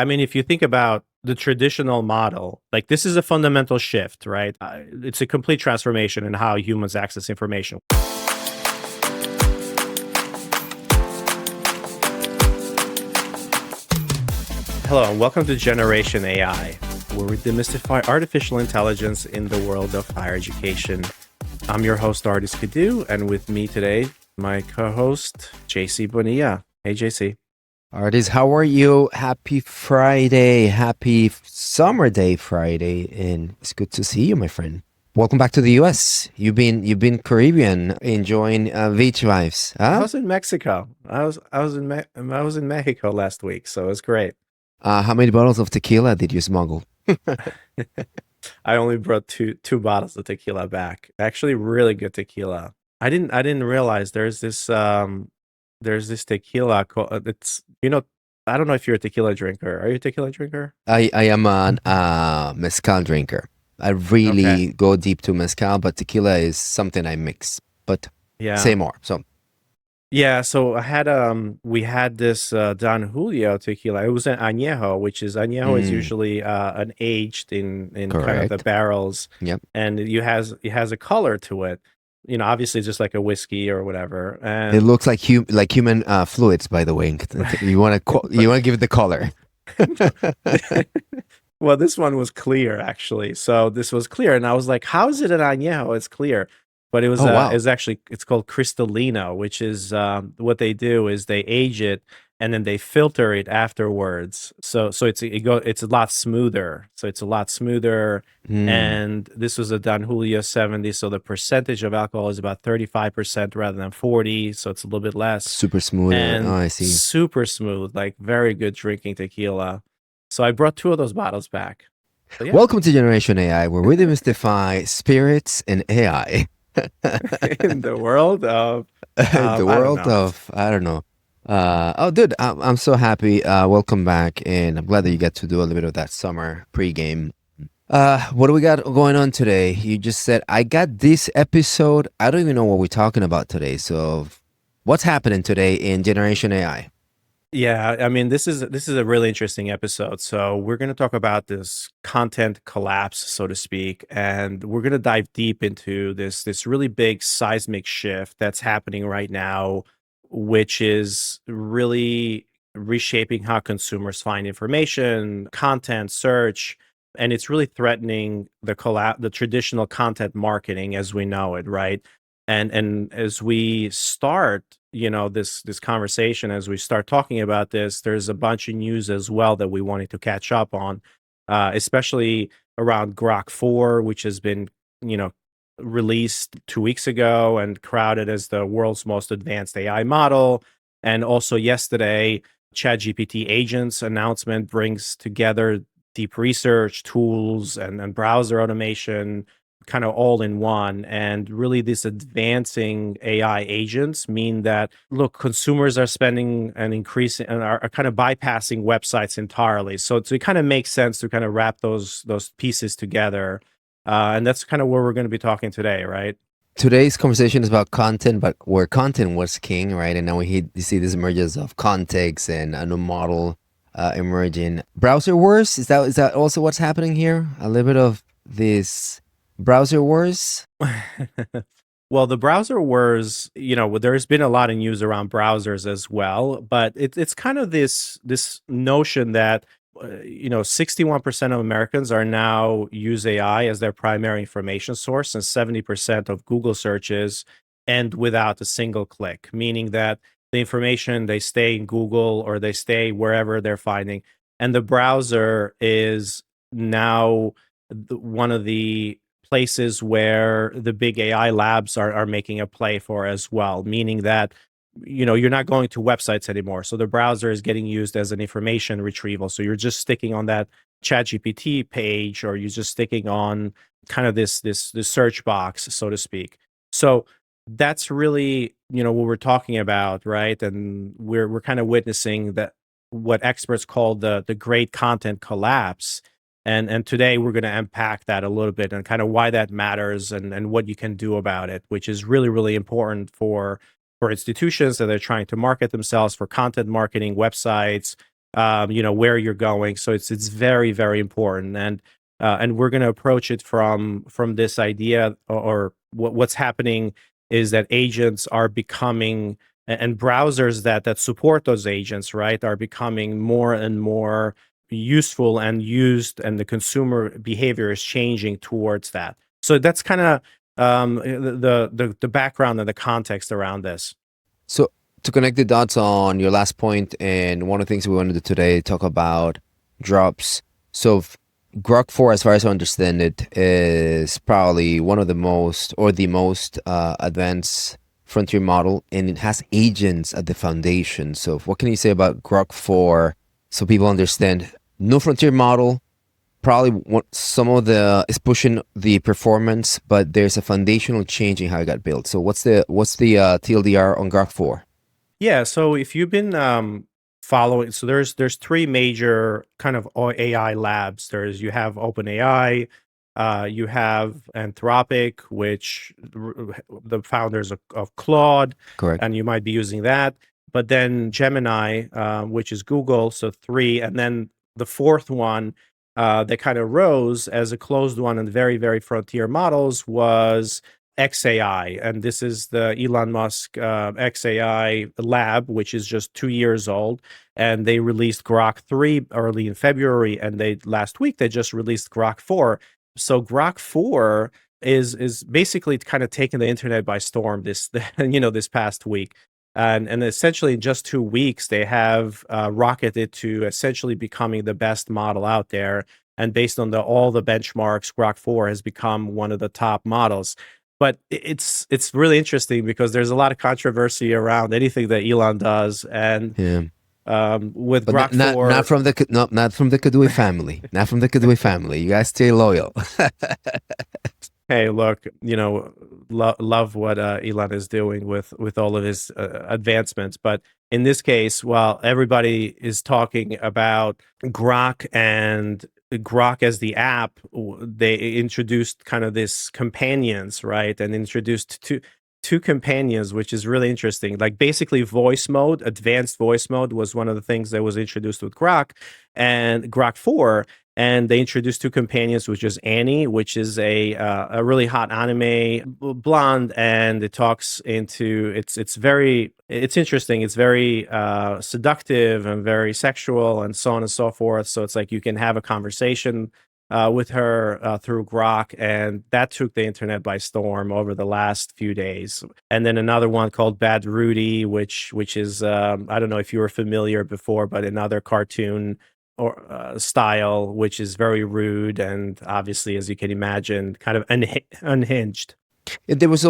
I mean, if you think about the traditional model, like this is a fundamental shift, right? It's a complete transformation in how humans access information. Hello, and welcome to Generation AI, where we demystify artificial intelligence in the world of higher education. I'm your host, Ardis Kadiu, and with me today, my co-host, JC Bonilla. Hey, JC. Ardis, how are you? Happy Friday. Happy summer day Friday. And it's good to see you, my friend. Welcome back to the US. You've been Caribbean, enjoying beach vibes. I Huh? was in Mexico. I was in Mexico last week, so it was great. How many bottles of tequila did you smuggle? I only brought two bottles of tequila back. Actually, really good tequila. I didn't realize there's this tequila called it's I don't know if you're a tequila drinker. Are you a tequila drinker? I am an mezcal drinker. I Okay. really go deep to mezcal, but tequila is something I mix. But say Yeah. more. So, Yeah, so we had this Don Julio tequila. It was an añejo, which is añejo is mm, usually an aged in kind of the correct. barrels, Yep. and it has a color to it. Obviously just like a whiskey or whatever. It And looks like human fluids, by the way. You want to give it the color. well, this one was clear actually. So this was clear, and I was like, "How is it an añejo? It's clear." But Oh wow. it's called Cristalino, which is what they do is they age it and then they filter it afterwards. So it's a lot smoother. So it's a lot smoother. Hmm. And this was a Don Julio 70, so the percentage of alcohol is about 35% rather than 40, so it's a little bit less Super smoother. Oh, and I see. super smooth, like very good drinking tequila. So I brought two of those bottles back. So yeah, Welcome to Generation AI, where we demystify spirits and AI. in the world of, The I don't world know. of, I don't know. Oh, dude, I'm so happy. Welcome back, and I'm glad that you get to do a little bit of that summer pregame. What do we got going on today? You just said I got this episode. I don't even know what we're talking about today. So, what's happening today in Generation AI? Yeah, I mean, this is a really interesting episode. So we're going to talk about this content collapse, so to speak, and we're going to dive deep into this really big seismic shift that's happening right now, which is really reshaping how consumers find information, content, search, and it's really threatening the traditional content marketing as we know it, right? And as we start this conversation, as we start talking about this, there's a bunch of news as well that we wanted to catch up on, especially around Grok 4, which has been you know released 2 weeks ago and crowded as the world's most advanced AI model. And also yesterday, ChatGPT Agent's announcement brings together deep research tools and browser automation kind of all in one. And really, these advancing AI agents mean that, look, consumers are spending an increase and are kind of bypassing websites entirely. So it kind of makes sense to kind of wrap those pieces together. And that's kind of where we're going to be talking today, right? Today's conversation is about content, but where content was king, right? And now you see this emergence of context and a new model emerging. Browser wars, is that also what's happening here? A little bit of this browser wars. Well, the browser wars, there's been a lot of news around browsers as well, but it's kind of this notion that 61% of Americans are now use AI as their primary information source, and 70% of Google searches end without a single click, meaning that the information they stay in Google or they stay wherever they're finding, and the browser is now one of the places where the big AI labs are making a play for as well, meaning that you're not going to websites anymore. So the browser is getting used as an information retrieval. So you're just sticking on that ChatGPT page, or you're just sticking on kind of this search box, so to speak. So that's really what we're talking about, right? And we're kind of witnessing that, what experts call the great content collapse. And today we're going to unpack that a little bit and kind of why that matters, and what you can do about it, which is really, really important for institutions that are trying to market themselves, for content marketing, websites, where you're going. So it's very, very important. And we're going to approach it from this idea, or what's happening is that agents are becoming, and browsers that support those agents, right, are becoming more and more useful and used, and the consumer behavior is changing towards that. So that's kind of the background and the context around this. So to connect the dots on your last point, and one of the things we want to do today, talk about drops. So Grok 4, as far as I understand it, is probably one of the most, or the most advanced frontier model, and it has agents at the foundation. So what can you say about Grok 4 so people understand? No frontier model, probably some of the is pushing the performance, but there's a foundational change in how it got built. So what's the TLDR on Grok 4? Yeah, so if you've been following, so there's three major kind of AI labs. You have OpenAI, you have Anthropic, which the founders of Claude, Correct. and you might be using that. But then Gemini, which is Google, so three, and then the fourth one that kind of rose as a closed one and very, very frontier models was XAI, and this is the Elon Musk XAI lab, which is just 2 years old, and they released Grok 3 early in February, and they last week they just released Grok 4. So Grok 4 is basically kind of taking the internet by storm this this past week. And essentially in just 2 weeks they have rocketed to essentially becoming the best model out there. And based on all the benchmarks, Grok 4 has become one of the top models. But it's really interesting because there's a lot of controversy around anything that Elon does, and Yeah. with But Grok not 4, from the not from the Kadui family. Not from the Kadui family. You guys stay loyal. hey, look, love what Elon is doing with all of his advancements. But in this case, while everybody is talking about Grok and Grok as the app, they introduced kind of this companions, right? And introduced two companions, which is really interesting. Like basically voice mode, advanced voice mode was one of the things that was introduced with Grok and Grok 4. And they introduced two companions, which is Annie, which is a really hot anime blonde, and it talks into it's interesting. It's very seductive and very sexual, and so on and so forth. So it's like you can have a conversation with her through Grok, and that took the internet by storm over the last few days. And then another one called Bad Rudy, which is I don't know if you were familiar before, but another cartoon or style, which is very rude and obviously, as you can imagine, kind of unhinged. And there was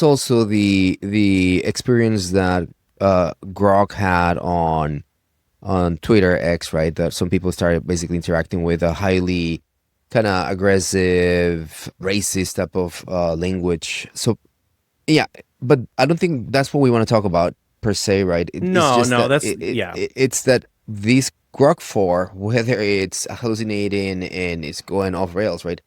also the experience that Grok had on Twitter X, right? That some people started basically interacting with a highly kind of aggressive, racist type of language. So yeah, but I don't think that's what we want to talk about per se, right? It's No, just no, that that's yeah. it's that these Grok 4, whether it's hallucinating and it's going off rails, right?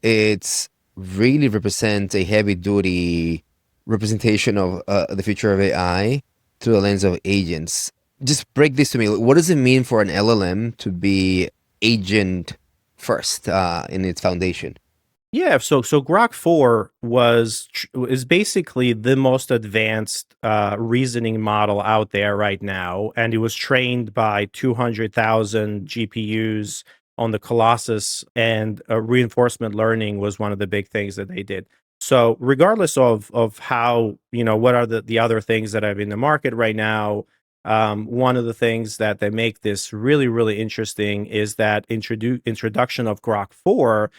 It's really represents a heavy duty representation of the future of AI through the lens of agents. Just break this to me. What does it mean for an LLM to be agent first in its foundation? Yeah, so Grok 4 is basically the most advanced reasoning model out there right now, and it was trained by 200,000 GPUs on the Colossus, and reinforcement learning was one of the big things that they did. So regardless of how, what are the other things that are in the market right now, one of the things that they make this really, really interesting is that introduction of Grok 4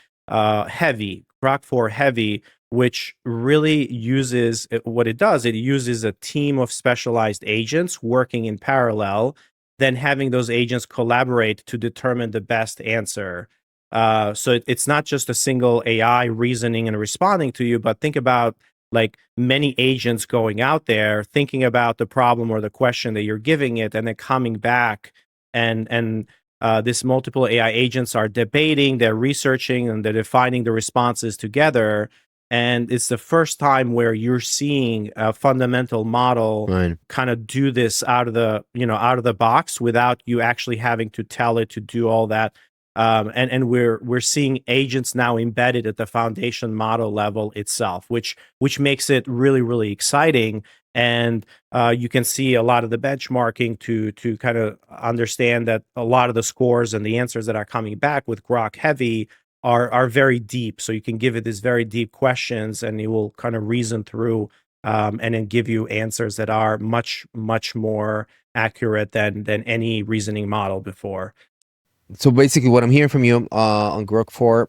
heavy, Grok 4 heavy, which really uses what it does. It uses a team of specialized agents working in parallel, then having those agents collaborate to determine the best answer. So it's not just a single AI reasoning and responding to you, but think about like many agents going out there, thinking about the problem or the question that you're giving it, and then coming back and this multiple AI agents are debating, they're researching, and they're defining the responses together. And it's the first time where you're seeing a fundamental model Right. kind of do this out of the, out of the box without you actually having to tell it to do all that. And we're seeing agents now embedded at the foundation model level itself, which makes it really, really exciting. And you can see a lot of the benchmarking to kind of understand that a lot of the scores and the answers that are coming back with Grok heavy are very deep. So you can give it these very deep questions, and it will kind of reason through and then give you answers that are much, much more accurate than any reasoning model before. So basically, what I'm hearing from you on Grok 4,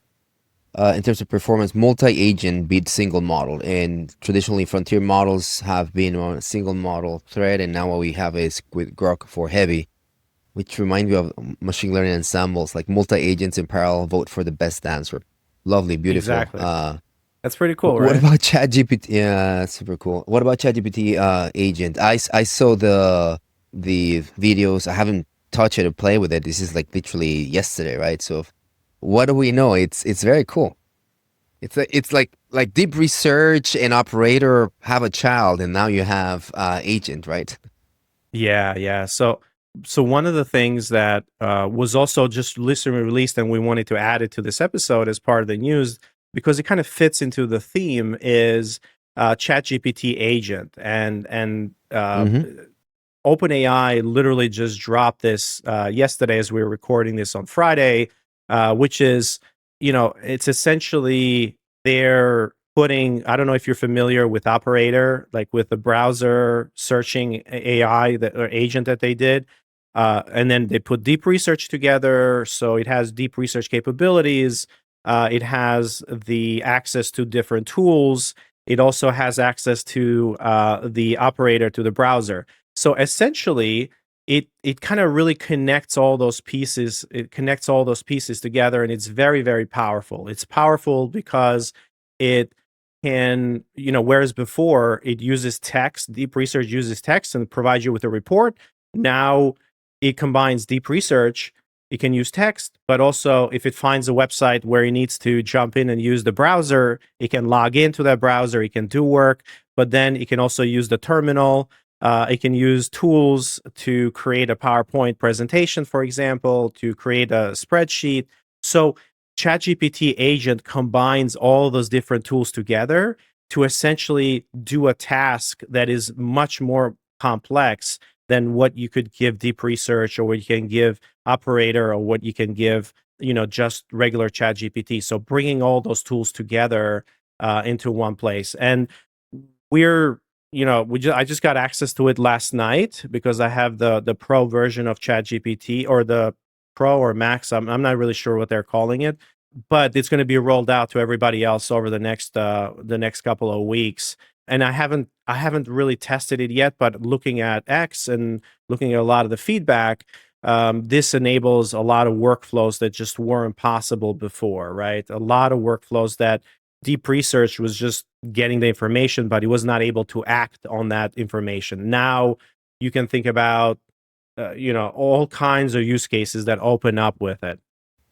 in terms of performance, multi-agent beats single model. And traditionally, frontier models have been on a single model thread, and now what we have is with Grok 4 Heavy, which remind me of machine learning ensembles, like multi-agents in parallel vote for the best answer. Lovely, beautiful. Exactly. That's pretty cool, What right? about ChatGPT? Yeah, super cool. What about ChatGPT agent? I saw the videos. I haven't touched it or played with it. This is like literally yesterday, right? So, what do we know? It's very cool. It's like deep research and operator have a child, and now you have agent, right? Yeah, yeah. So one of the things that was also just recently released, and we wanted to add it to this episode as part of the news because it kind of fits into the theme, is ChatGPT Agent, and Mm-hmm. OpenAI literally just dropped this yesterday as we were recording this on Friday, which is, it's essentially they're putting, I don't know if you're familiar with Operator, like with the browser searching AI that or agent that they did. And then they put deep research together. So it has deep research capabilities. It has the access to different tools. It also has access to the operator to the browser. So essentially, it kind of really connects all those pieces. It connects all those pieces together, and it's very, very powerful. It's powerful because it can, whereas before it uses text, deep research uses text and provides you with a report. Now it combines deep research. It can use text, but also if it finds a website where it needs to jump in and use the browser, it can log into that browser. It can do work, but then it can also use the terminal. It can use tools to create a PowerPoint presentation, for example, to create a spreadsheet. So ChatGPT Agent combines all those different tools together to essentially do a task that is much more complex than what you could give deep research or what you can give operator or what you can give, just regular ChatGPT. So bringing all those tools together into one place. And we're I just got access to it last night because I have the pro version of ChatGPT, or the pro or max. I'm not really sure what they're calling it, but it's going to be rolled out to everybody else over the next couple of weeks. And I haven't really tested it yet, but looking at X and looking at a lot of the feedback, this enables a lot of workflows that just weren't possible before, right? A lot of workflows that deep research was just getting the information, but he was not able to act on that information. Now you can think about, all kinds of use cases that open up with it.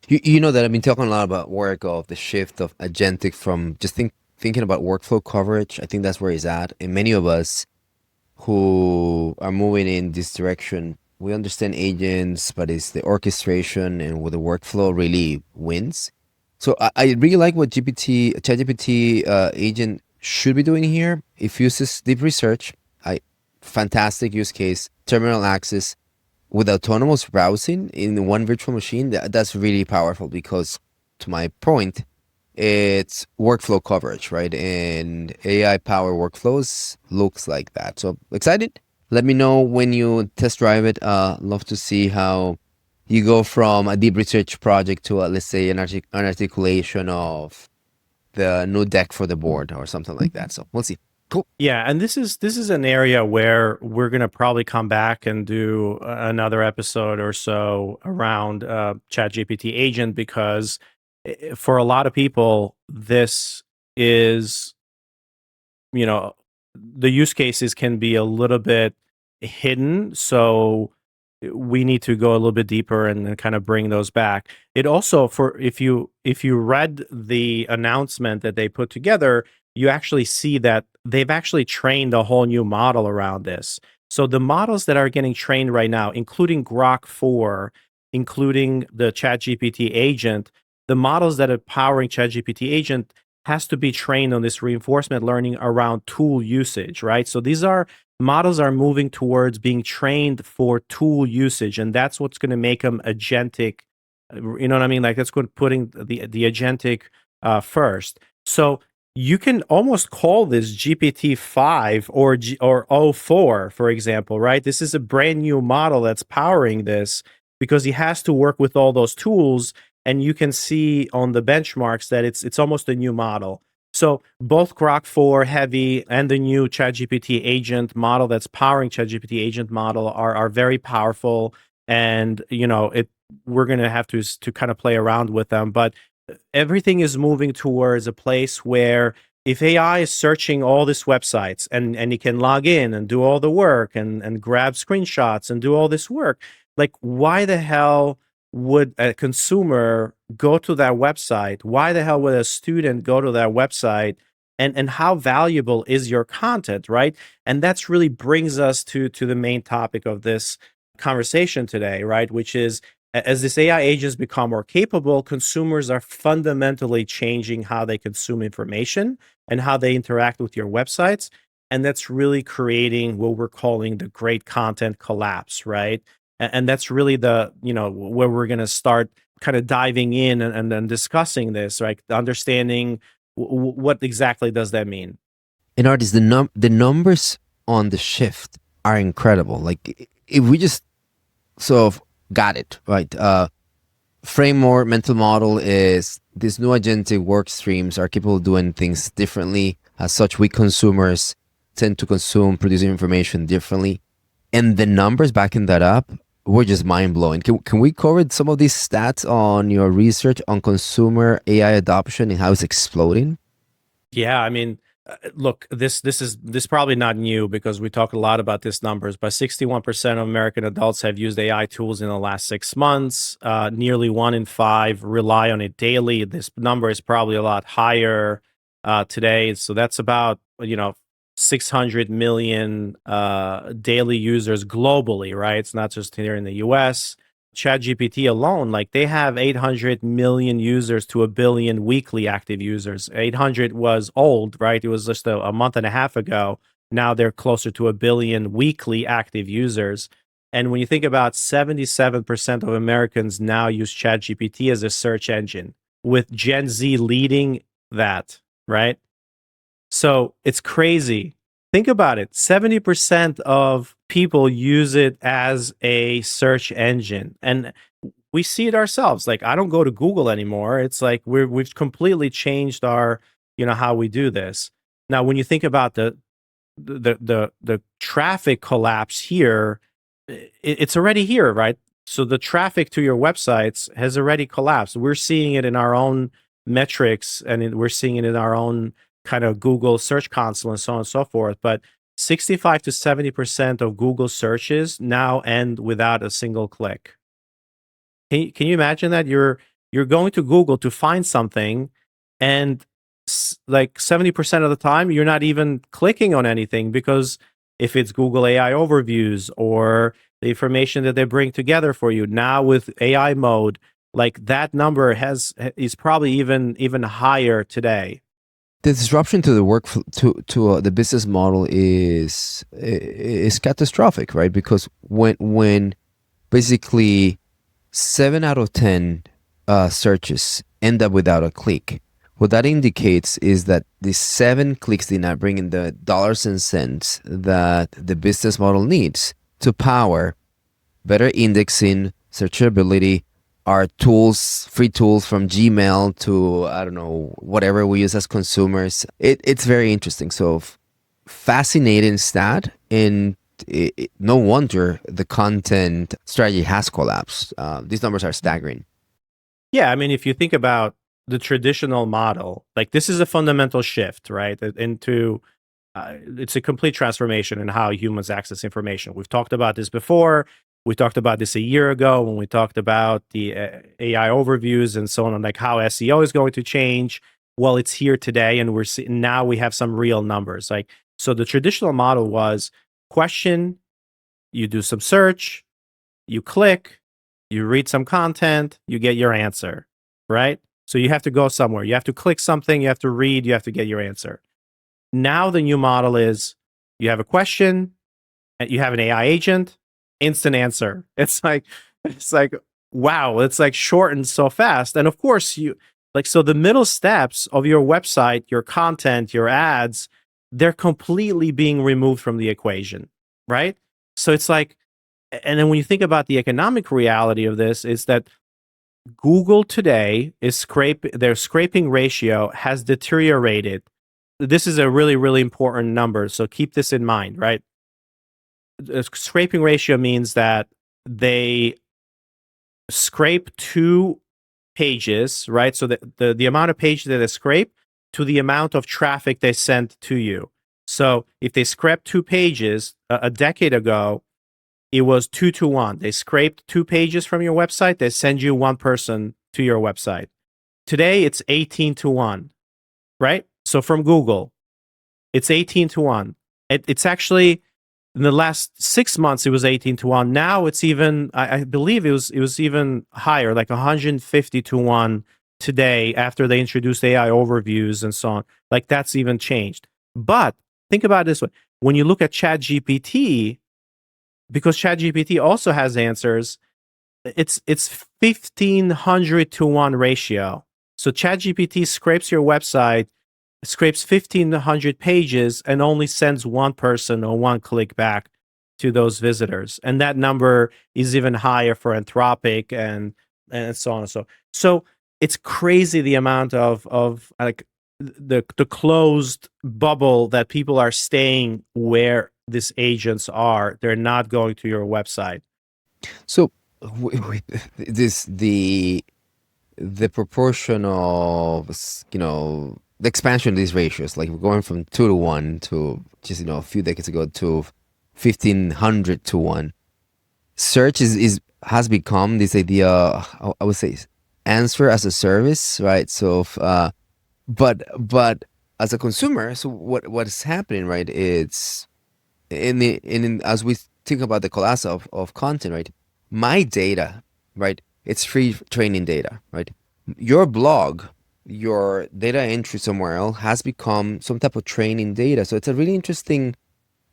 You know that I've been talking a lot about work of the shift of agentic from just thinking about workflow coverage. I think that's where he's at. And many of us who are moving in this direction, we understand agents, but it's the orchestration and with the workflow really wins. So I really like what ChatGPT agent should be doing here. It uses deep research. Fantastic use case, terminal access with autonomous browsing in one virtual machine. That's really powerful because, to my point, it's workflow coverage, right? And AI power workflows looks like that. So excited. Let me know when you test drive it. Love to see how you go from a deep research project to let's say an articulation of the new deck for the board or something like that. So we'll see. Cool. Yeah, and this is an area where we're gonna probably come back and do another episode or so around ChatGPT Agent, because for a lot of people, this is, you know, the use cases can be a little bit hidden. So we need to go a little bit deeper and kind of bring those back. It also, for if you read the announcement that they put together, you actually see that they've actually trained a whole new model around this. So the models that are getting trained right now, including Grok 4, including the ChatGPT agent, the models that are powering ChatGPT agent has to be trained on this reinforcement learning around tool usage, right? So these are models are moving towards being trained for tool usage, and that's what's going to make them agentic. You know what I mean? Like that's what putting the agentic first. So you can almost call this GPT-5 or O4, for example, right? This is a brand new model that's powering this because he has to work with all those tools, and you can see on the benchmarks that it's almost a new model. So both Grok 4 Heavy and the new ChatGPT Agent model that's powering ChatGPT Agent model are very powerful, and we're going to have to kind of play around with them, but everything is moving towards a place where if AI is searching all these websites and you can log in and do all the work and grab screenshots and do all this work, like why the hell would a consumer go to that website? Why the hell would a student go to that website? And how valuable is your content, right? And that's really brings us to the main topic of this conversation today, right? Which is as this AI agents become more capable, consumers are fundamentally changing how they consume information and how they interact with your websites. And that's really creating what we're calling the great content collapse, right? And that's really where we're going to start kind of diving in and then discussing this, right? Understanding what exactly does that mean. And artists, the numbers on the shift are incredible. Like if we just sort of got it right, framework mental model is these new agentic work streams are capable of doing things differently. As such, we consumers tend to consume producing information differently, and the numbers backing that up were just mind blowing. Can we cover some of these stats on your research on consumer AI adoption and how it's exploding? Yeah, I mean, look, this probably not new because we talk a lot about these numbers, but 61% of American adults have used AI tools in the last 6 months. Nearly 1 in 5 rely on it daily. This number is probably a lot higher today. So that's about 600 million daily users globally, right? It's not just here in the US. ChatGPT alone, like they have 800 million users to a billion weekly active users. 800 was old, right? It was just a month and a half ago. Now they're closer to a billion weekly active users. And when you think about 77% of Americans now use ChatGPT as a search engine, with Gen Z leading that, right? So it's crazy. Think about it. 70% of people use it as a search engine. And we see it ourselves. Like I don't go to Google anymore. It's like we've completely changed our, how we do this. Now, when you think about the traffic collapse here, it's already here, right? So the traffic to your websites has already collapsed. We're seeing it in our own metrics, and we're seeing it in our own kind of Google Search Console and so on and so forth. But 65 to 70% of Google searches now end without a single click. Can you imagine that you're going to Google to find something, and like 70% of the time you're not even clicking on anything, because if it's Google AI overviews or the information that they bring together for you now with AI mode, like that number is probably even higher today. The disruption to the to the business model is catastrophic, right? Because when basically 7 out of 10 searches end up without a click, what that indicates is that the 7 clicks did not bring in the dollars and cents that the business model needs to power better indexing, searchability, our tools, free tools from Gmail to, I don't know, whatever we use as consumers. It's very interesting. So fascinating stat, and no wonder the content strategy has collapsed. These numbers are staggering. Yeah, I mean, if you think about the traditional model, like this is a fundamental shift, right? Into it's a complete transformation in how humans access information. We've talked about this before. We talked about this a year ago when we talked about the AI overviews and so on, like how SEO is going to change. well, it's here today, and now we have some real numbers. Like, so the traditional model was question, you do some search, you click, you read some content, you get your answer, right? So you have to go somewhere. You have to click something, you have to read, you have to get your answer. Now the new model is you have a question, and you have an AI agent, instant answer. It's like wow, it's like shortened so fast. And of course, so the middle steps of your website, your content, your ads, they're completely being removed from the equation, right? So it's like, and then when you think about the economic reality of this, is that Google today is their scraping ratio has deteriorated. This is a really, really important number. So keep this in mind, right? The scraping ratio means that they scrape 2 pages, right? So the amount of pages that they scrape to the amount of traffic they sent to you. So if they scraped 2 pages a decade ago, it was 2 to 1. They scraped 2 pages from your website, they send you one person to your website. Today it's 18 to 1, right? So from Google, it's 18 to 1. It's actually in the last 6 months it was 18 to 1. Now it's even, I believe it was even higher, like 150 to 1 today after they introduced AI overviews and so on. Like that's even changed. But think about it this way: when you look at ChatGPT, because ChatGPT also has answers, it's 1,500 to 1 ratio. So ChatGPT scrapes your website, scrapes 1,500 pages, and only sends one person or one click back to those visitors. And that number is even higher for Anthropic and so on and so. So it's crazy the amount of like the closed bubble that people are staying where these agents are. They're not going to your website. So this the proportion of the expansion of these ratios, like we're going from 2 to 1 to just a few decades ago to 1,500 to 1. Search is has become this idea. I would say answer as a service, right? So, but as a consumer, so what is happening, right? It's as we think about the collapse of content, right? My data, right? It's free training data, right? Your blog, your data entry somewhere else has become some type of training data. So it's a really interesting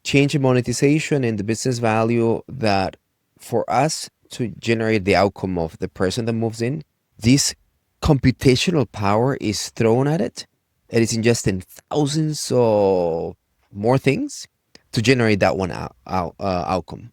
change in monetization and the business value that for us to generate the outcome of the person that moves in, this computational power is thrown at it. It is ingesting thousands of more things to generate that one outcome.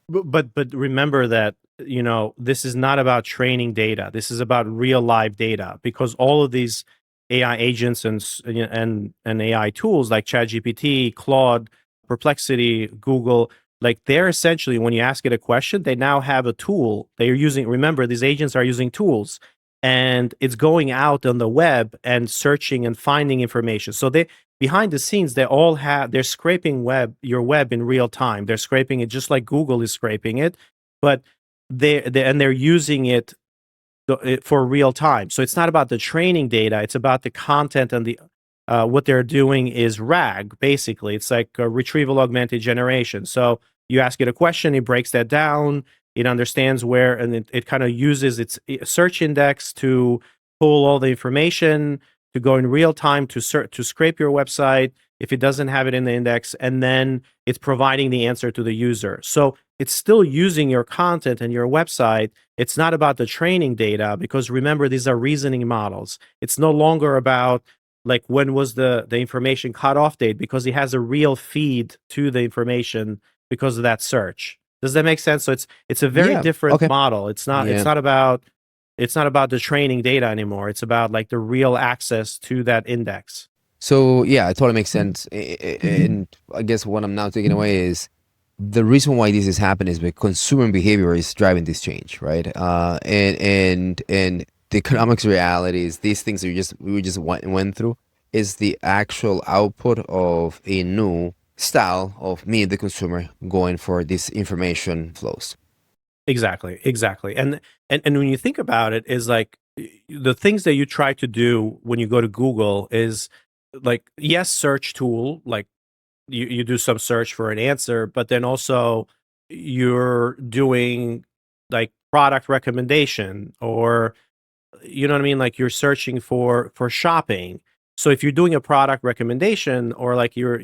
But remember that this is not about training data. This is about real live data, because all of these AI agents and AI tools like ChatGPT, Claude, Perplexity, Google, like they're essentially, when you ask it a question, they now have a tool they're using. Remember, these agents are using tools, and it's going out on the web and searching and finding information. So they, behind the scenes, they're scraping your web in real time. They're scraping it just like Google is scraping it, but they're using it for real time. So it's not about the training data, it's about the content, and the what they're doing is RAG, basically. It's like a retrieval augmented generation. So you ask it a question, it breaks that down, it understands where, and it kind of uses its search index to pull all the information, to go in real time to scrape your website if it doesn't have it in the index, and then it's providing the answer to the user. So it's still using your content and your website. It's not about the training data, because remember, these are reasoning models. It's no longer about like when was the information cutoff date, because it has a real feed to the information because of that search. Does that make sense? So it's a very Yeah. different Okay. model. It's not Yeah. it's not about the training data anymore. It's about like the real access to that index. So yeah, it totally makes sense. And I guess what I'm now taking away is the reason why this is happening is because consumer behavior is driving this change, right? And the economics realities, these things we just went through, is the actual output of a new style of me, the consumer, going for these information flows. Exactly. And when you think about it, is like the things that you try to do when you go to Google is like, yes, search tool, like you do some search for an answer, but then also you're doing like product recommendation, or you know what I mean? Like you're searching for shopping. So if you're doing a product recommendation, or like you're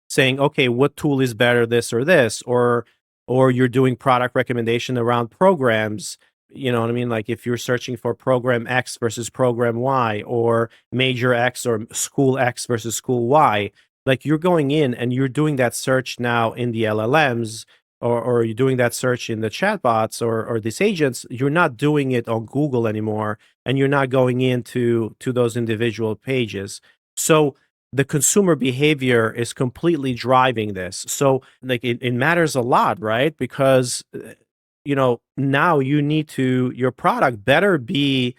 saying, okay, what tool is better, this or this, or you're doing product recommendation around programs. You know what I mean? Like if you're searching for program X versus program Y, or major X or school X versus school Y, like you're going in and you're doing that search now in the LLMs, or you're doing that search in the chatbots, or these agents. You're not doing it on Google anymore, and you're not going into those individual pages. So the consumer behavior is completely driving this. So like it matters a lot, right? Because now you need to your product better be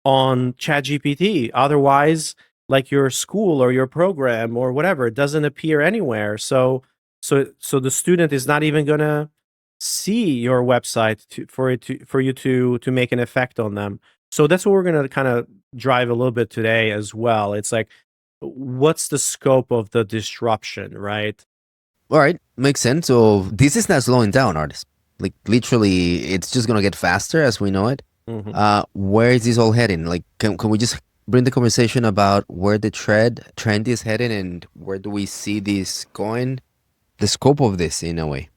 on ChatGPT. Otherwise, like your school or your program or whatever, it doesn't appear anywhere. So the student is not even gonna see your website for you to make an effect on them. So that's what we're gonna kind of drive a little bit today as well. It's like, what's the scope of the disruption, right? All right, makes sense. So this is not slowing down, artists. Like literally, it's just gonna get faster as we know it. Mhm. Where is this all heading? Like, can we just bring the conversation about where the trend is heading, and where do we see this going? The scope of this, in a way.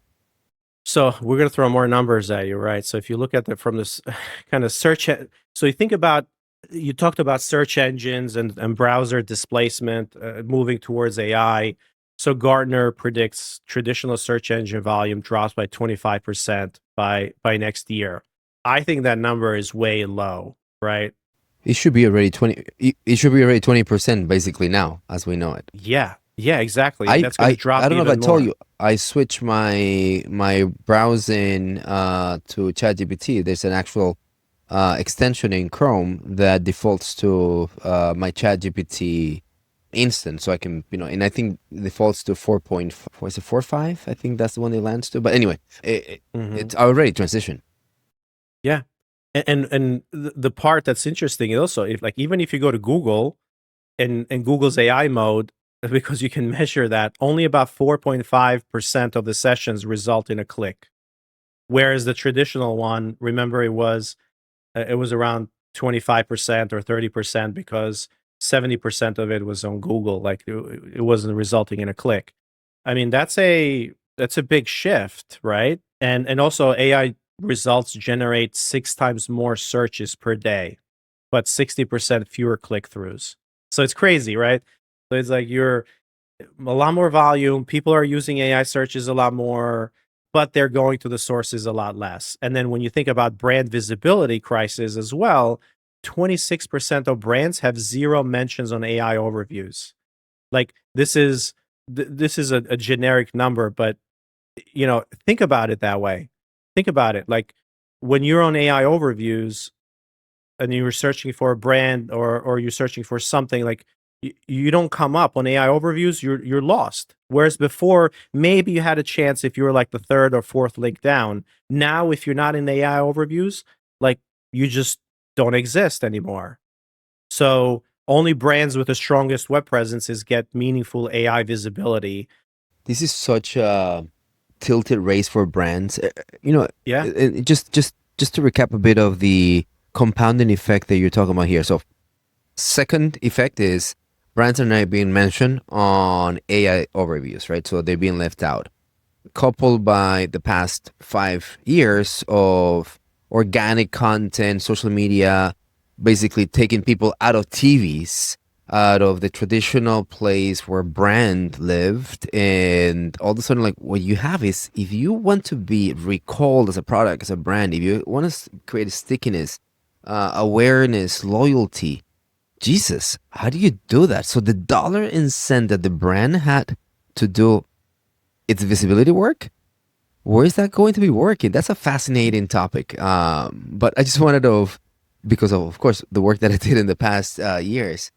So we're going to throw more numbers at you, right? So if you look at the from this kind of so you think about, you talked about search engines and browser displacement, moving towards AI. So Gartner predicts traditional search engine volume drops by 25% by next year. I think that number is way low, right? It should be already 20. It should be already 20% basically now, as we know it. Yeah, yeah, exactly, and I that's going to I drop I don't know if I even told more. you. I switched my browsing to ChatGPT. There's an actual extension in Chrome that defaults to my ChatGPT instance, so I can, and I think defaults to 4.4. Is it 4.5? I think that's the one it lands to. But anyway, Hmm. it's already transitioned. Yeah, and the part that's interesting is also, if like, even if you go to Google and Google's AI mode, because you can measure that, only about 4.5% of the sessions result in a click. Whereas the traditional one, remember, it was around 25% or 30%, because 70% of it was on Google. Like it wasn't resulting in a click. I mean, that's a big shift, right? And also AI results generate 6 times more searches per day, but 60% fewer click-throughs. So it's crazy, right? So it's like you're a lot more volume. People are using AI searches a lot more, but they're going to the sources a lot less. And then when you think about brand visibility crisis as well, 26% of brands have zero mentions on AI overviews. Like this is a generic number, but think about it that way. Think about it. Like when you're on AI overviews and you're searching for a brand, or you're searching for something, like you don't come up on AI overviews, you're lost. Whereas before, maybe you had a chance if you were like the third or fourth link down. Now, if you're not in the AI overviews, like you just don't exist anymore. So only brands with the strongest web presences get meaningful AI visibility. This is such a tilted race for brands. You know, Yeah. just to recap a bit of the compounding effect that you're talking about here. So, second effect is brands are not being mentioned on AI overviews, right? So they're being left out. Coupled by the past 5 years of organic content, social media, basically taking people out of TVs, out of the traditional place where brand lived, and all of a sudden, like what you have is, if you want to be recalled as a product, as a brand, if you want to create a stickiness, awareness, loyalty, Jesus, how do you do that? So the dollar and cent that the brand had to do its visibility work, where is that going to be working? That's a fascinating topic. But I just wanted to, because of course, the work that I did in the past years.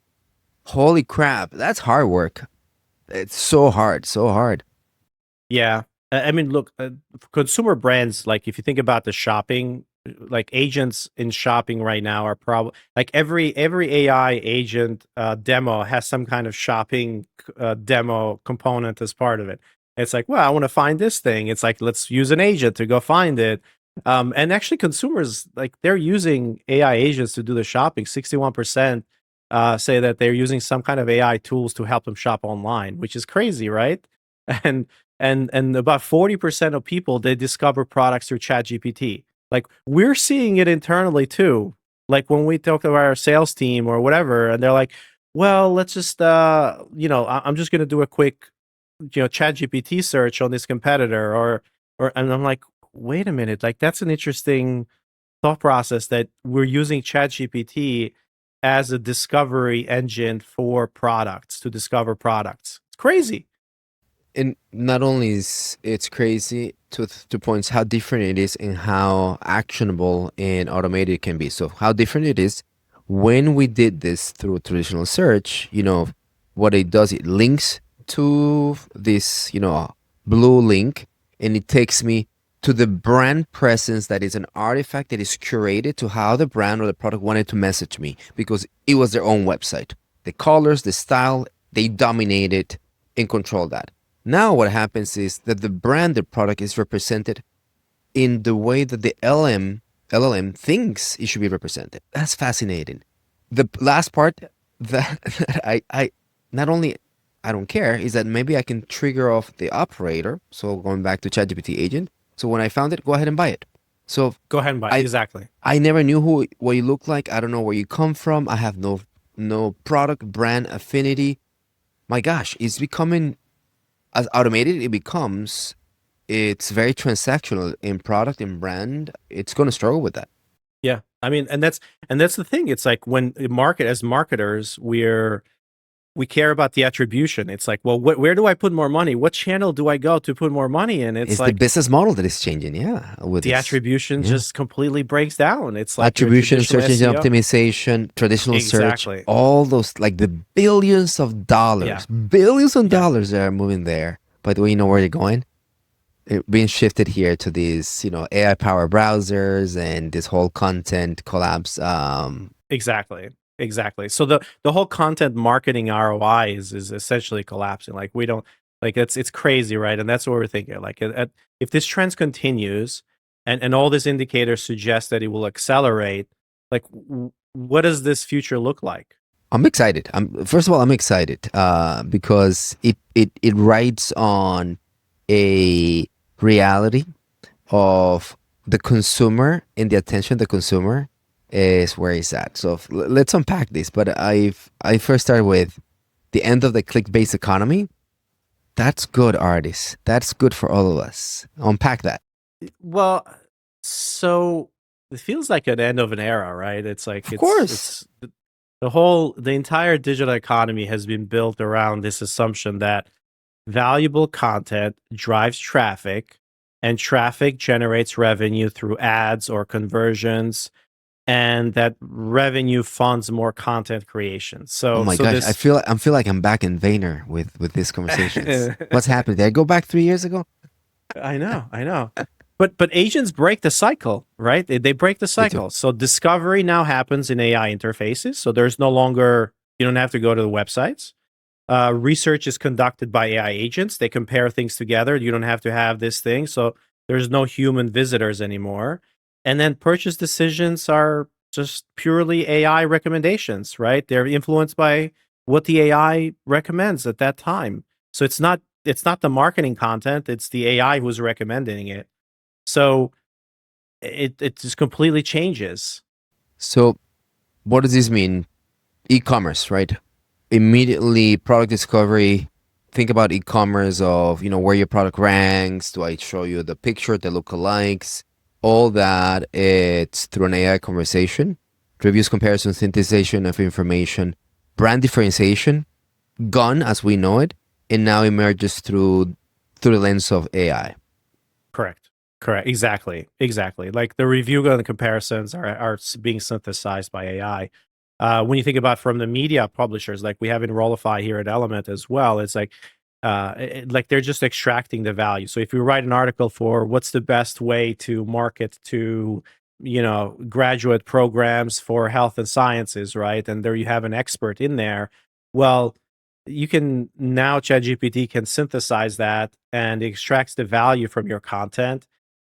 Holy crap, that's hard work. It's so hard, so hard. Yeah. I mean, look, consumer brands, like if you think about the shopping like agents in shopping right now are probably like every AI agent demo has some kind of shopping demo component as part of it. It's like, well, I want to find this thing. It's like, let's use an agent to go find it. And actually, consumers like they're using AI agents to do the shopping. 61% say that they're using some kind of AI tools to help them shop online, which is crazy, right? And and about 40% of people they discover products through ChatGPT. Like we're seeing it internally too. Like when we talk to our sales team or whatever, and they're like, "Well, let's just I'm just going to do a quick ChatGPT search on this competitor," and I'm like, "Wait a minute! Like that's an interesting thought process that we're using ChatGPT as a discovery engine for products to discover products. It's crazy." And not only is it's crazy to points how different it is and how actionable and automated it can be. So how different it is when we did this through traditional search, what it does, it links to this, blue link, and it takes me to the brand presence that is an artifact that is curated to how the brand or the product wanted to message me because it was their own website. The colors, the style, they dominated and control that. Now what happens is that the branded product is represented in the way that the LLM thinks it should be represented. That's fascinating. The last part that, that I not only I don't care is that maybe I can trigger off the operator. So going back to ChatGPT agent. So when I found it, go ahead and buy it. So Go ahead and buy it. I Exactly. I never knew what you look like. I don't know where you come from. I have no product brand affinity. My gosh, it's becoming as automated it becomes, it's very transactional in product and brand. It's going to struggle with that. Yeah. I mean, and that's the thing. It's like when as marketers, we care about the attribution. It's like, well, where do I put more money? What channel do I go to put more money in? It's It's the like business model that is changing. Yeah, with the this. attribution Yeah, just completely breaks down. It's like your attribution, traditional search engine SEO. optimization, traditional search, Exactly. all those like the Yeah. billions of Yeah. dollars that are moving there. By the way, you know where they're going? It being shifted here to these, AI powered browsers and this whole content collapse. Exactly. Exactly. So the whole content marketing ROI is essentially collapsing. Like we don't like it's crazy, right? And that's what we're thinking. Like if this trend continues and all these indicators suggest that it will accelerate, like what does this future look like? I'm excited. First of all, I'm excited because it rides on a reality of the consumer and the attention of the consumer is where it's at. So let's unpack this. But I first start with the end of the click-based economy. That's good, artists. That's good for all of us. Unpack that. Well, so it feels like an end of an era, right? It's like Of course. it's the entire digital economy has been built around this assumption that valuable content drives traffic and traffic generates revenue through ads or conversions and that revenue funds more content creation. Oh So my so gosh, this I feel like I'm back in Vayner with these conversations. What's happened? Did I go back 3 years ago? I know. But agents break the cycle, right? They break the They do. cycle. So discovery now happens in AI interfaces. So there's no longer you don't have to go to the websites. Research is conducted by AI agents. They compare things together. You don't have to have this thing. So there's no human visitors anymore. And then purchase decisions are just purely AI recommendations, right? They're influenced by what the AI recommends at that time. So it's not the marketing content, it's the AI who's recommending it. So it just completely changes. So what does this mean? E-commerce, right? Immediately product discovery. Think about e-commerce of, where your product ranks. Do I show you the picture, the lookalikes, all that? It's through an AI conversation, reviews, comparison, synthesization of information, brand differentiation, gone as we know it, and now emerges through the lens of AI. Correct. Correct. Exactly. Exactly. Like the review and the comparisons are being synthesized by AI. When you think about from the media publishers, like we have Enrollify here at Element as well, it's like like they're just extracting the value. So if you write an article for what's the best way to market to graduate programs for health and sciences, right? And there you have an expert in there. Well, you can now ChatGPT can synthesize that and extracts the value from your content,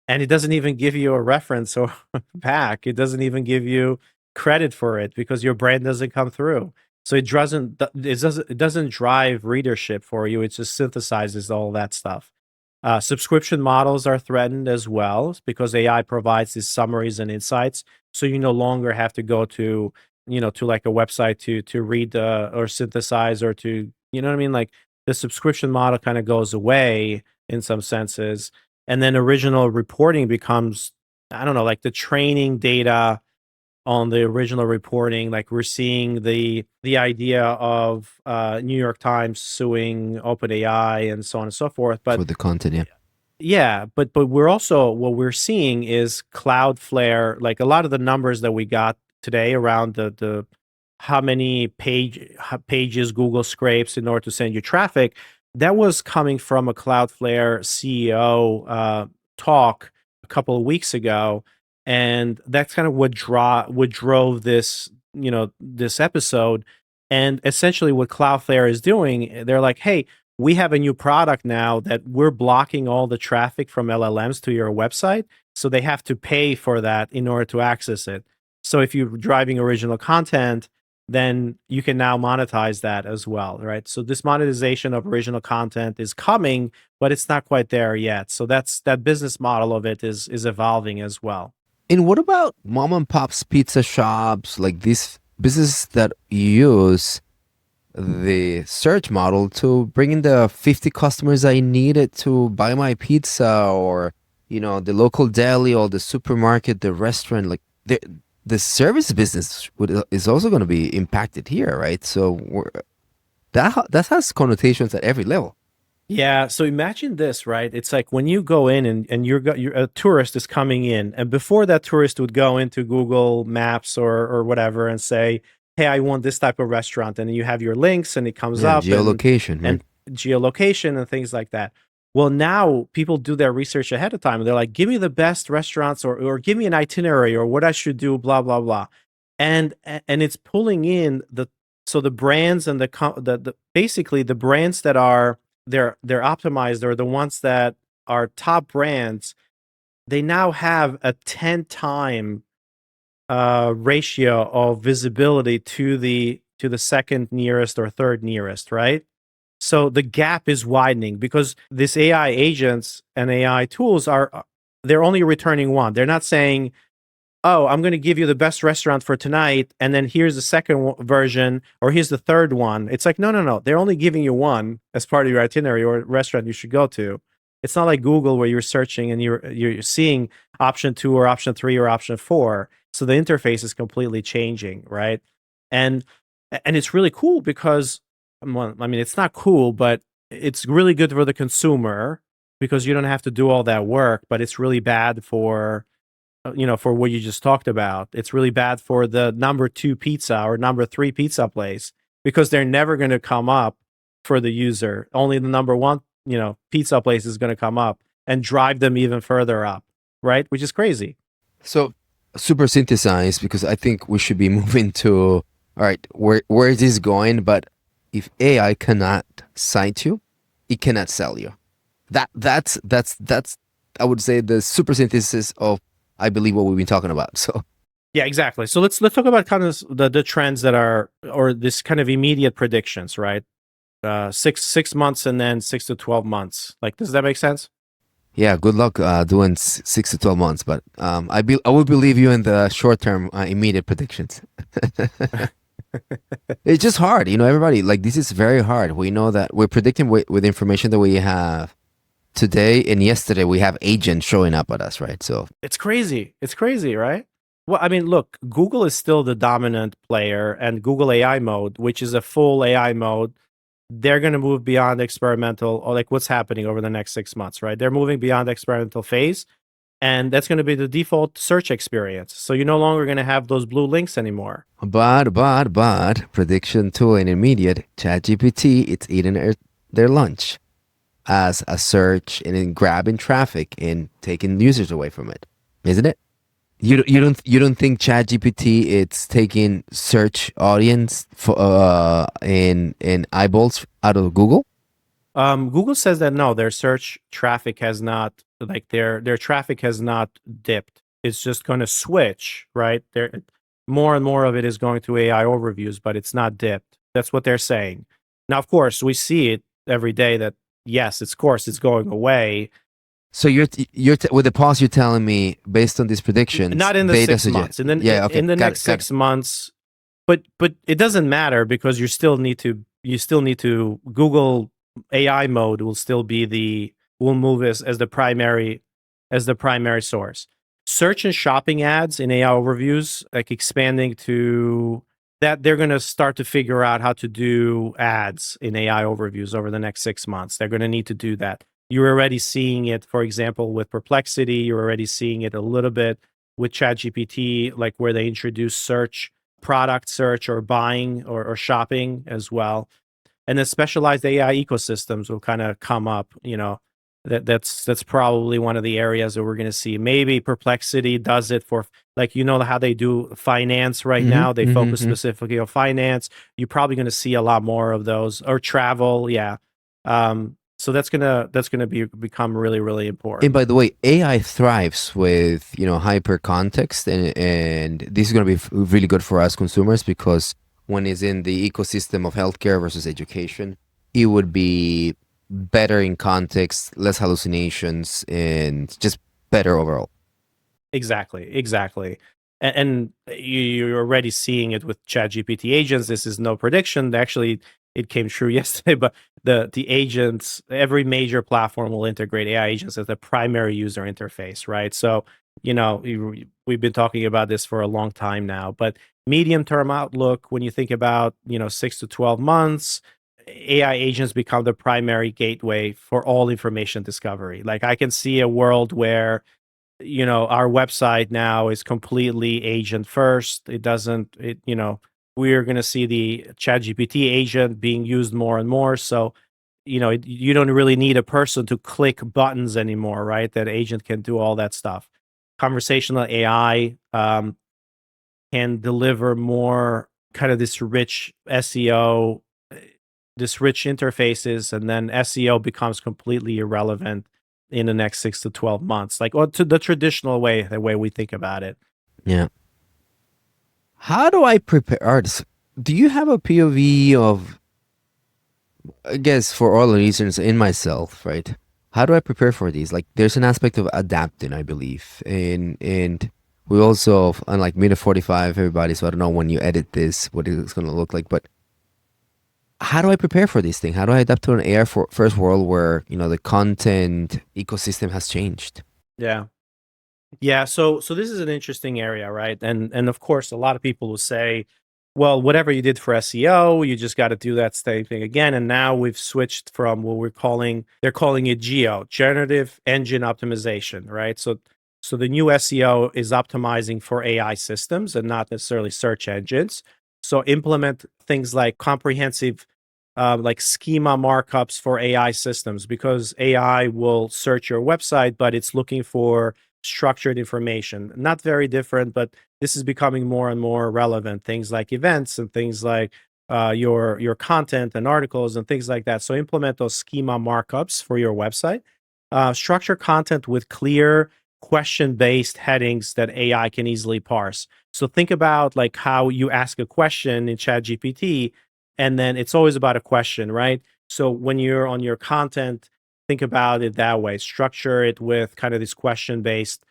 and it doesn't even give you a reference or back. It doesn't even give you credit for it because your brand doesn't come through. So it doesn't drive readership for you. It just synthesizes all that stuff. Subscription models are threatened as well because AI provides these summaries and insights. So you no longer have to go to like a website to read or synthesize or to what I mean. Like the subscription model kind of goes away in some senses, and then original reporting becomes, I don't know, like the training data on the original reporting. Like we're seeing the idea of New York Times suing OpenAI and so on and so forth. But for the content. Yeah. yeah, but we're also, what we're seeing is Cloudflare. Like a lot of the numbers that we got today around the how many pages Google scrapes in order to send you traffic, that was coming from a Cloudflare CEO talk a couple of weeks ago, and that's kind of what drove this episode. And essentially, what Cloudflare is doing, they're like, hey, we have a new product now that we're blocking all the traffic from LLMs to your website. So they have to pay for that in order to access it. So if you're driving original content, then you can now monetize that as well, right? So this monetization of original content is coming, but it's not quite there yet. So that business model of it is evolving as well. And what about mom and pop's pizza shops, like these businesses that use the search model to bring in the 50 customers I needed to buy my pizza, or the local deli or the supermarket, the restaurant, like the service business is also going to be impacted here, right? So that has connotations at every level. Yeah, so imagine this, right? It's like when you go in and you're a tourist is coming in, and before that tourist would go into Google Maps or whatever and say, "Hey, I want this type of restaurant," and you have your links and it comes Yeah, up geolocation, right? and geolocation and things like that. Well, now people do their research ahead of time. They're like, "Give me the best restaurants or give me an itinerary or what I should do, blah blah blah," and it's pulling in the brands and the basically the brands that are they're optimized, or the ones that are top brands. They now have a 10 time ratio of visibility to the second nearest or third nearest, right? So the gap is widening because this AI agents and AI tools they're only returning one. They're not saying, "Oh, I'm going to give you the best restaurant for tonight, and then here's the second version, or here's the third one." It's like, no, no, no. They're only giving you one as part of your itinerary or restaurant you should go to. It's not like Google where you're searching and you're seeing option 2 or option 3 or option 4. So the interface is completely changing, right? And it's really cool because, well, I mean, it's not cool, but it's really good for the consumer because you don't have to do all that work. But it's really bad for what you just talked about. It's really bad for the number 2 pizza or number 3 pizza place because they're never going to come up for the user. Only the number 1, pizza place is going to come up and drive them even further up, right? Which is crazy. So super synthesized, because I think we should be moving to, all right, where is this going? But if AI cannot cite you, it cannot sell you. That's I would say the super synthesis of, I believe, what we've been talking about. So Yeah, exactly. So let's talk about kind of the trends that are, or this kind of immediate predictions, right? 6 months and then 6 to 12 months. Like, does that make sense? yeah, good luck doing 6 to 12 months. But I would believe you in the short term, immediate predictions. It's just hard, everybody. Like, this is very hard. We know that we're predicting with information that we have today, and yesterday we have agents showing up at us, right? So It's crazy. It's crazy, right? Well, I mean, look, Google is still the dominant player, and Google AI mode, which is a full AI mode, they're going to move beyond experimental, or like what's happening over the next 6 months, right? They're moving beyond the experimental phase, and that's going to be the default search experience. So you're no longer going to have those blue links anymore. but prediction to an immediate ChatGPT, it's eating their lunch as a search and in grabbing traffic and taking users away from it, isn't it? You don't think ChatGPT it's taking search audience for in eyeballs out of Google? Google says that no, their search traffic has not, like their traffic has not dipped. It's just going to switch, right? There, more and more of it is going to AI overviews, but it's not dipped. That's what they're saying. Now, of course, we see it every day that yes, it's, of course, it's going away. So with the pause you're telling me based on these predictions, Not in the data 6 months. suggest. And then Yeah, okay, in the got next it, got it. 6 months, but it doesn't matter because you still need to Google AI mode will still be the will move as the primary source. Search and shopping ads in AI overviews, like expanding to that, they're going to start to figure out how to do ads in AI overviews over the next 6 months. They're going to need to do that. You're already seeing it, for example, with Perplexity. You're already seeing it a little bit with ChatGPT, like where they introduce search, product search, or buying or shopping as well. And then specialized AI ecosystems will kind of come up. That's probably one of the areas that we're going to see. Maybe Perplexity does it for, like, how they do finance right Mm-hmm, now. They mm-hmm, focus mm-hmm. specifically on finance. You're probably going to see a lot more of those, or travel. Yeah. So that's gonna become really, really And important. by the way, AI thrives with hyper context, and this is going to be really good for us consumers because when it's in the ecosystem of healthcare versus education, it would be better in context, less hallucinations, and just better overall. Exactly, exactly. And you're already seeing it with ChatGPT agents. This is no prediction. Actually, it came true yesterday, but the agents, every major platform will integrate AI agents as the primary user interface, right? So, we've been talking about this for a long time now, but medium term outlook, when you think about, 6 to 12 months, AI agents become the primary gateway for all information discovery. Like, I can see a world where our website now is completely agent first. It doesn't, we're going to see the ChatGPT agent being used more and more. So, you don't really need a person to click buttons anymore, right? That agent can do all that stuff. Conversational AI can deliver more kind of this rich SEO, this rich interfaces, and then SEO becomes completely irrelevant in the next 6 to 12 months, like, or to the traditional way, the way we think about it. Yeah. How do I prepare artists? Do you have a POV of, I guess, for all the reasons in myself, right? How do I prepare for these? Like, there's an aspect of adapting, I believe, and we also, unlike minute 45, everybody. So I don't know when you edit this what it's going to look like, but how do I prepare for these things? How do I adapt to an AI first world where the content ecosystem has changed? Yeah. Yeah, so this is an interesting area, right? And of course, a lot of people will say, well, whatever you did for SEO, you just got to do that same thing again. And now we've switched from what they're calling it generative engine optimization, right? So the new SEO is optimizing for AI systems and not necessarily search engines. So implement things like comprehensive, like schema markups for AI systems, because AI will search your website, but it's looking for structured information. Not very different, but this is becoming more and more relevant. Things like events and things like your content and articles and things like that. So implement those schema markups for your website. Structure content with clear question-based headings that AI can easily parse. So think about like how you ask a question in ChatGPT, and then it's always about a question, right? So when you're on your content, think about it that way. Structure it with kind of this question-based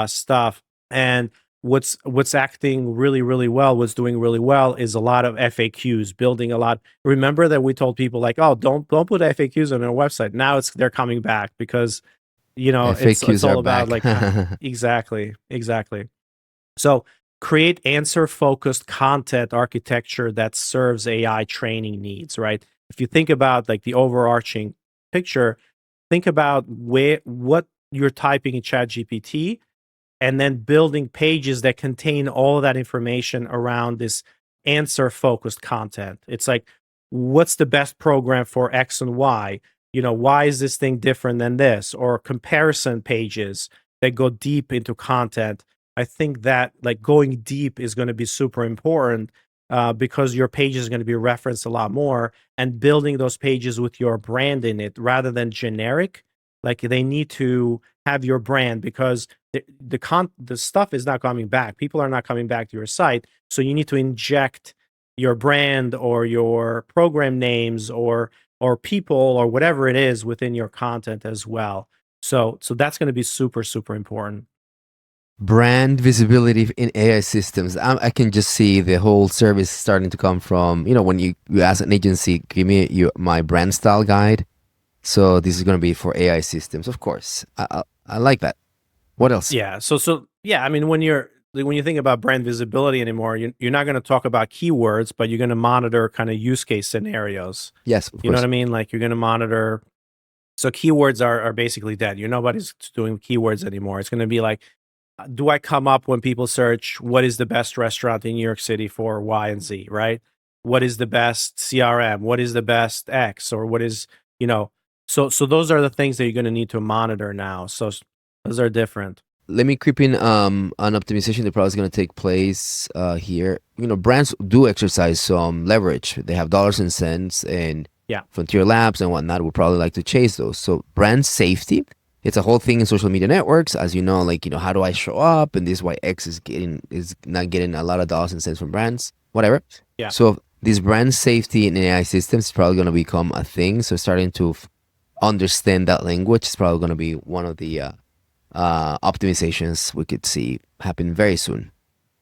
stuff. And what's acting really, really well, what's doing really well, is a lot of FAQs, building a lot. Remember that we told people like, oh, don't put FAQs on our website. Now they're coming back because it's FAQs are all about back. like exactly, exactly. So create answer focused content architecture that serves AI training needs, right? If you think about like the overarching picture, think about what you're typing in ChatGPT, and then building pages that contain all of that information around this answer focused content. It's like, what's the best program for X and Y? Why is this thing different than this? Or comparison pages that go deep into content. I think that like going deep is going to be super important because your page is going to be referenced a lot more, and building those pages with your brand in it rather than generic. Like they need to have your brand because the stuff is not coming back. People are not coming back to your site, so you need to inject your brand or your program names or people or whatever it is within your content as well. So that's going to be super super important. Brand visibility in AI systems. I can just see the whole service starting to come from, when you ask an agency, give me my brand style guide. So this is going to be for AI systems, of course. I like that. What else? Yeah. So yeah, I mean when you think about brand visibility anymore, you're not going to talk about keywords, but you're going to monitor kind of use case scenarios. Yes, of You know what course. I mean? Like you're going to monitor. So keywords are basically dead. Nobody's doing keywords anymore. It's going to be like, do I come up when people search what is the best restaurant in New York City for Y and Z, right? What is the best CRM? What is the best X? Or what is, you know, so those are the things that you're going to need to monitor now. Those are different. Let me creep in an optimization that probably is going to take place here. Brands do exercise some leverage. They have dollars and cents, and Yeah. frontier labs and whatnot would probably like to chase those. So brand safety, it's a whole thing in social media networks, as you know. Like, how do I show up? And this is why X is not getting a lot of dollars and cents from brands, whatever. Yeah. So this brand safety in AI systems is probably going to become a thing. So starting to understand that language is probably going to be one of the optimizations we could see happen very soon.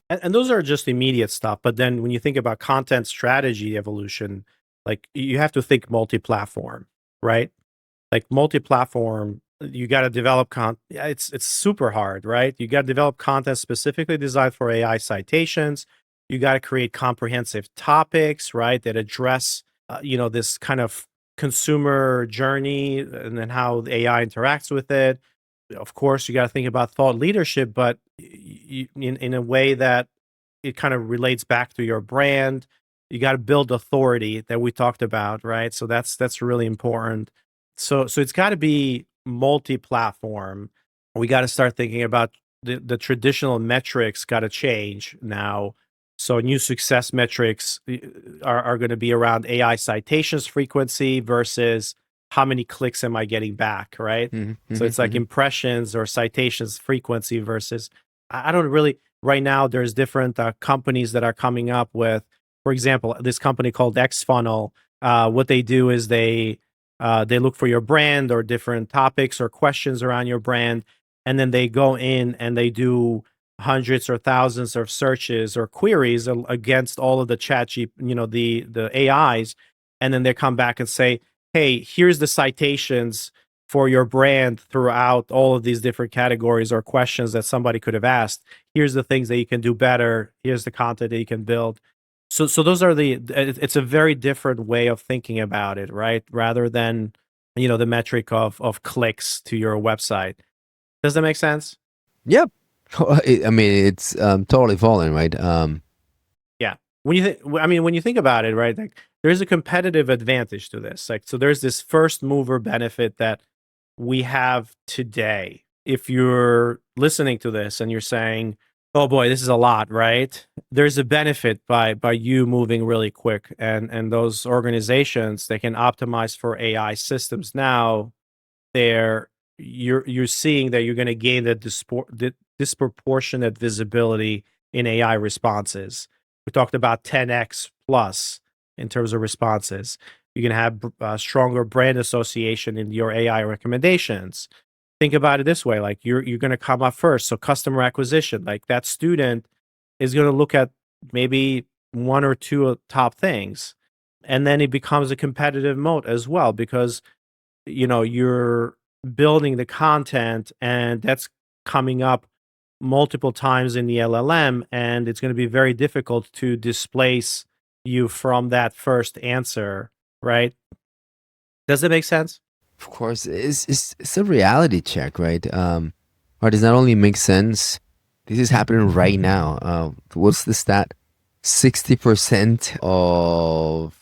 And those are just immediate stuff. But then when you think about content strategy evolution, like you have to think multi-platform, right? Like multi-platform, you got to develop yeah, it's super hard, right? You got to develop content specifically designed for AI citations. You got to create comprehensive topics, right, that address this kind of consumer journey and then how the AI interacts with it. Of course, you got to think about thought leadership, but in a way that it kind of relates back to your brand. You got to build authority that we talked about, right? So that's really important. So it's got to be multi-platform. We got to start thinking about the traditional metrics got to change now. So new success metrics are going to be around AI citations frequency versus how many clicks am I getting back, right? So it's like impressions or citations frequency versus I don't really right now there's different companies that are coming up with, for example, this company called XFunnel. What they do is they look for your brand or different topics or questions around your brand, and then they go in and they do hundreds or thousands of searches or queries against all of the the AIs, and then they come back and say, hey, here's the citations for your brand throughout all of these different categories or questions that somebody could have asked. Here's the things that you can do better. Here's the content that you can build. So those are it's a very different way of thinking about it, right? Rather than, the metric of clicks to your website. Does that make sense? Yep. I mean, it's totally falling, right? Yeah. When you think about it, right? Like there's a competitive advantage to this. Like, so there's this first mover benefit that we have today. If you're listening to this and you're saying, "Oh boy, this is a lot," right? There's a benefit by you moving really quick, and those organizations they can optimize for AI systems now. There, you're seeing that you're going to gain the disproportionate visibility in AI responses. We talked about 10x plus in terms of responses. You can have stronger brand association in your AI recommendations. Think about it this way: like you're going to come up first, so customer acquisition, like that student is going to look at maybe one or two top things, and then it becomes a competitive moat as well because you're building the content and that's coming up multiple times in the LLM, and it's going to be very difficult to displace you from that first answer, right? Does it make sense? Of course, it's a reality check, right? Or does not only make sense. This is happening right now. What's the stat? 60% of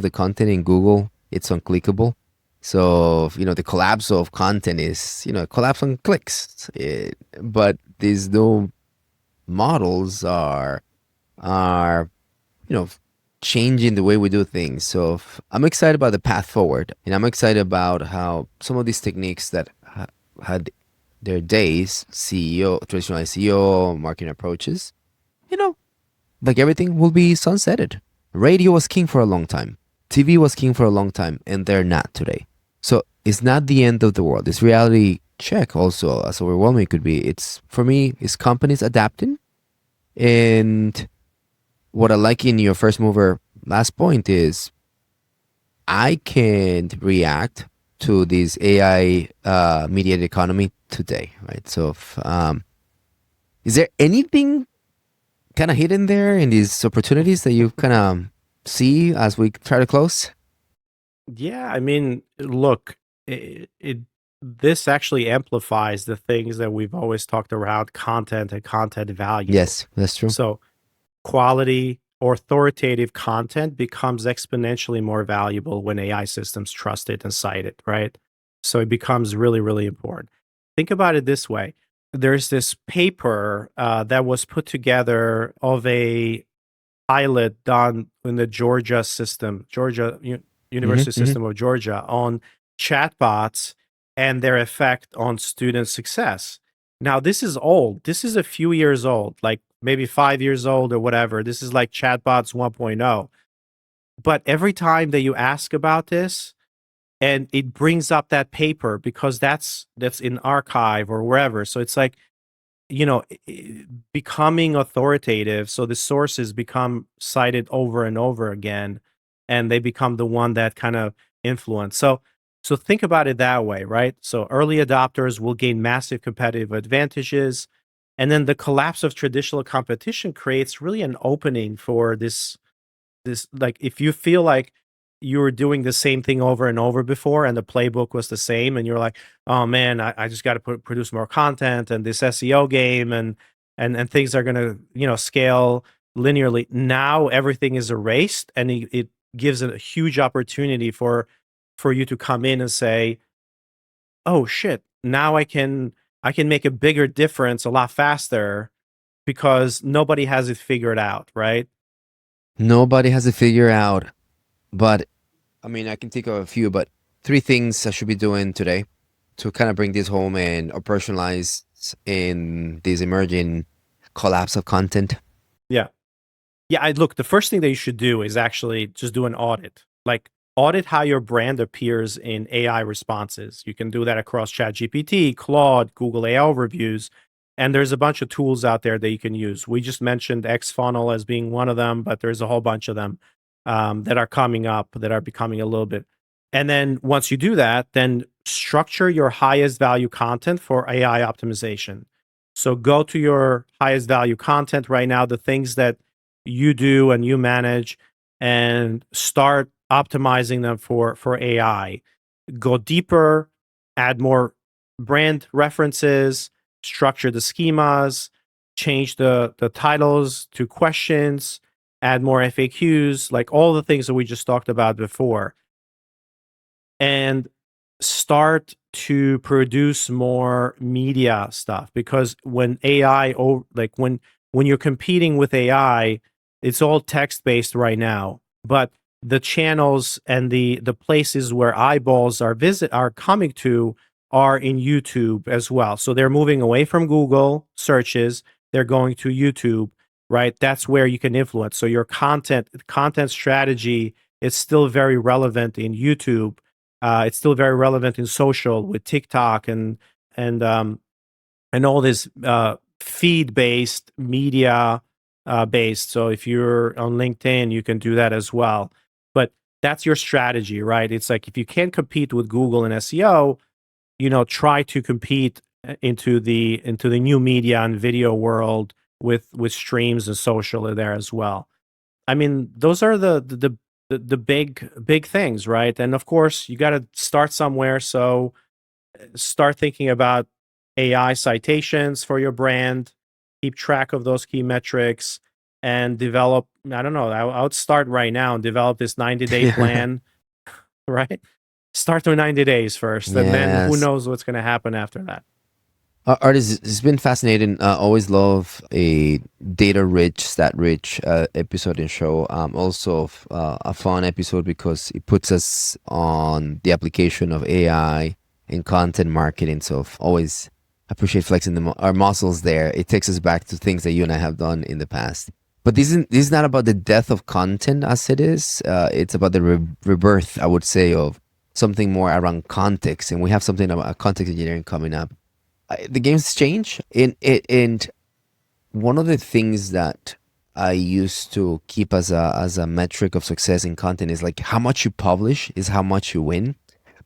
the content in Google it's unclickable. So the collapse of content is a collapse on clicks. But these new models are you know changing the way we do things. So I'm excited about the path forward, and I'm excited about how some of these techniques that had their days, CEO, traditional SEO, marketing approaches, you know, like everything will be sunsetted. Radio was king for a long time. TV was king for a long time, and they're not today. So it's not the end of the world. This reality check also, as overwhelming it could be, it's for me, is companies adapting. And what I like in your first mover last point is I can react to this AI mediated economy today, right? So, is there anything kind of hidden there in these opportunities that you kind of see as we try to close? Yeah, I mean, look, it this actually amplifies the things that we've always talked around content and content value. Yes, that's true. So, quality or authoritative content becomes exponentially more valuable when AI systems trust it and cite it, right? So it becomes really, really important. Think about it this way. There's this paper that was put together of a pilot done in the Georgia system, University Hmm. System of Georgia, on chatbots and their effect on student success. Now, this is old. This is a few years old, like maybe 5 years old or whatever. This is like chatbots 1.0. But every time that you ask about this, and it brings up that paper because that's in archive or wherever. So it's like, becoming authoritative. So the sources become cited over and over again, and they become the one that kind of influence. So think about it that way, right? So early adopters will gain massive competitive advantages, and then the collapse of traditional competition creates really an opening for this, like, if you feel like you were doing the same thing over and over before and the playbook was the same and you're like, oh man, I just got to produce more content and this SEO game and things are going to, scale linearly. Now everything is erased, and it gives a huge opportunity for you to come in and say, oh shit, now I can make a bigger difference a lot faster because nobody has it figured out, right? Nobody has it figured out, but I mean, I can think of a few, but three things I should be doing today to kind of bring this home and operationalize in this emerging collapse of content. Yeah. Yeah, I look, the first thing that you should do is actually just do an audit. Like, audit how your brand appears in AI responses. You can do that across ChatGPT, Claude, Google AI overviews, and there's a bunch of tools out there that you can use. We just mentioned Xfunnel as being one of them, but there's a whole bunch of them that are coming up that are becoming a little bit. And then once you do that, then structure your highest value content for AI optimization. So go to your highest value content right now, the things that you do and you manage, and start optimizing them for AI. Go deeper, add more brand references, structure the schemas, change the titles to questions, add more FAQs, like all the things that we just talked about before, and start to produce more media stuff. Because when AI, like when you're competing with AI, it's all text based right now, but the channels and the places where eyeballs are coming to are in YouTube as well. So they're moving away from Google searches, they're going to YouTube, right? That's where you can influence. So your content strategy is still very relevant in YouTube. It's still very relevant in social with TikTok and all this feed based media based. So if you're on LinkedIn, you can do that as well. But that's your strategy, right? It's like, if you can't compete with Google and SEO, try to compete into the new media and video world with streams and social in there as well. I mean, those are the big things, right? And of course, you got to start somewhere. So start thinking about AI citations for your brand, keep track of those key metrics, and develop. I don't know. I would start right now and develop this 90-day plan, right? Start with 90 days first, and then who Yes. knows what's going to happen after that. Artist, it's been fascinating. Always love a data-rich, stat-rich episode and show. Also, a fun episode because it puts us on the application of AI in content marketing. So always appreciate flexing our muscles there. It takes us back to things that you and I have done in the past. But this is not about the death of content as it is. It's about the rebirth, I would say, of something more around context. And we have something about context engineering coming up. The games change, and one of the things that I used to keep as a metric of success in content is like how much you publish is how much you win,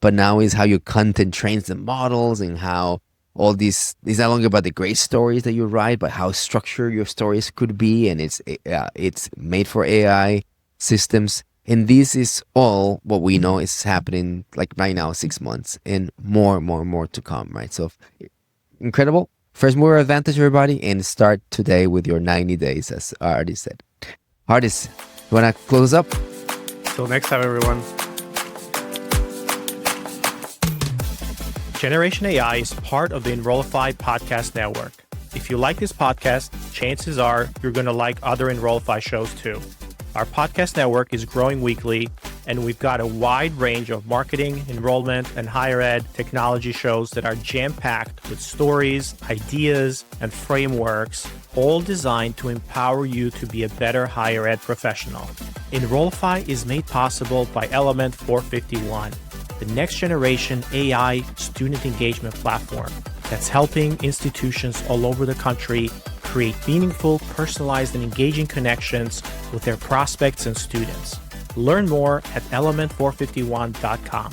but now is how your content trains the models and how all these is no longer about the great stories that you write, but how structured your stories could be, and it's made for AI systems. And this is all what we know is happening like right now, 6 months, and more to come, right? So incredible. First mover advantage, everybody, and start today with your 90 days, as Ardis said. Ardis, you want to close up? Till next time, everyone. Generation AI is part of the Enrollify podcast network. If you like this podcast, chances are you're going to like other Enrollify shows too. Our podcast network is growing weekly, and we've got a wide range of marketing, enrollment, and higher ed technology shows that are jam-packed with stories, ideas, and frameworks, all designed to empower you to be a better higher ed professional. Enrollify is made possible by Element 451, the next generation AI student engagement platform that's helping institutions all over the country create meaningful, personalized, and engaging connections with their prospects and students. Learn more at element451.com.